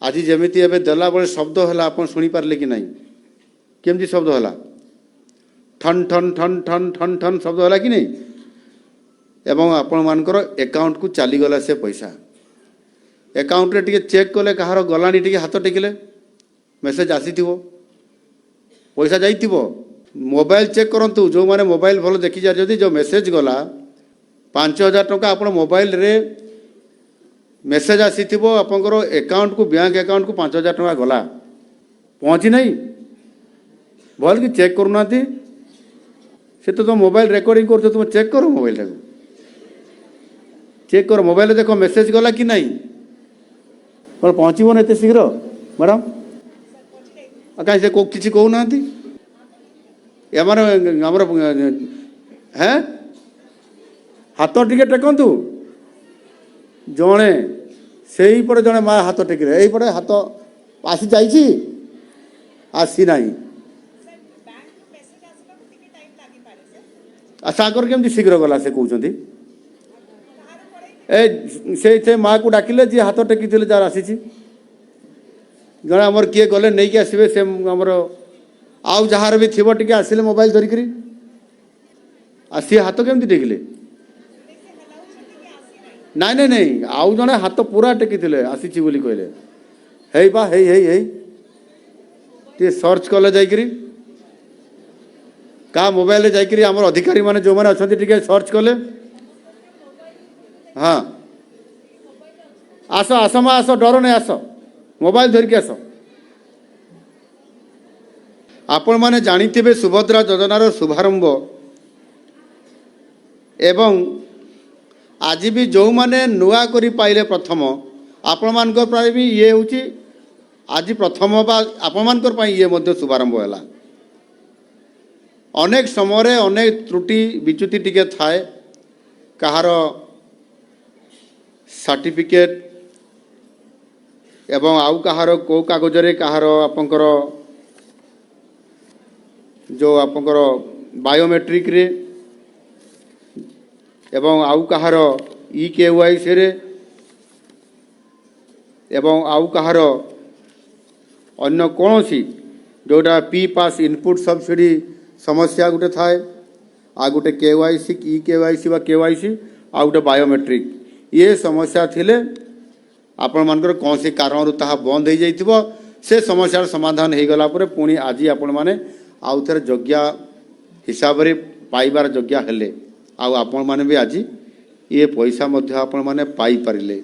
आज जमी एवं देला बेले शब्द है आप शुणी पारे कि नहीं केमती शब्द है ठन ठन ठन ठन ठन ठन शब्द है कि नहीं एवं आपण मानकर अकाउंट को चलीगला से पैसा अकाउंट रे चेक कले कहार गलानी टे हाथ टेकिले मेसेज आसी पैसा जाइए मोबाइल चेक करंतु जो माने मोबाइल भल देखी जाती जो मेसेज गला 5,000 टंका आप मोबाइल रे मेसेज आसी आपंकर अकाउंट को बैंक अकाउंट को 5,000 टंका गला पहुँची नहीं भल कि चेक करूना से तो मोबाइल रेकर्डिंग कर तुम चेक करो मोबाइल टाक चेक कर मोबाइल देख मेसेज गला कि नहीं और पहुँचब ना शीघ्र मैडम कहीं से किसी कहना आमर हैं हाथ टिके टेकतु जड़े से पटे जड़े माँ हाथ टेकिले यहीपटे हाथ आसी जाइए आसी ना सागर केमती शीघ्र गला से कहते से माँ को डाकिले जी हाथ टेकी जार आसी जड़े आमर किए गले नहीं कि आसबे से आमर आउ जार भी थी टे आसिले मोबाइल धरिक सी हाथ केमती टेकिले नाई नाई नहीं आउ जड़े हाथ पूरा टेकी आसी कहले हे बा हे सर्च कले जाकरी का मोबाइल जाकरी आमर अधिकारी माने जो माने अच्छे टे सर्च कले हाँ आस आस माँ आस डर नहीं आस मोबाइल धरिकी आस आपण माने जानिथिबे सुभद्रा योजनार शुभारंभ एवं आज भी जो माने नुआ करी पाइले प्रथम आपण मानकर प्राय भी ये होची आज प्रथम बा आपण मानकर पाई ये मध्य शुभारंभ हैला अनेक समय अनेक त्रुटि विच्युति टिके थाए कहार सर्टिफिकेट एवं आउ कहार को कागजरे कहार आपंकर जो आपंकर बायोमेट्रिक रे एवं आउ कहार EKYC रे एवं आउ कहार अन्य कौन सी जोटा पी पास इनपुट सब्सिडी समस्या गोटे थाए आ गोटे KYC EKYC बा KYC आ गोटे बायोमेट्रिक ये समस्या थिले आपण मानकर कौन सी कारण ताहा बंद हो जाइथिबो से समस्यार समाधान हो गला परे पुणी आज आपण माने आउ थे योग्य हिसाब से पाइबार योग्य हेले आपण माने भी आज ये पैसा मध्य आपण माने पाई पारिले।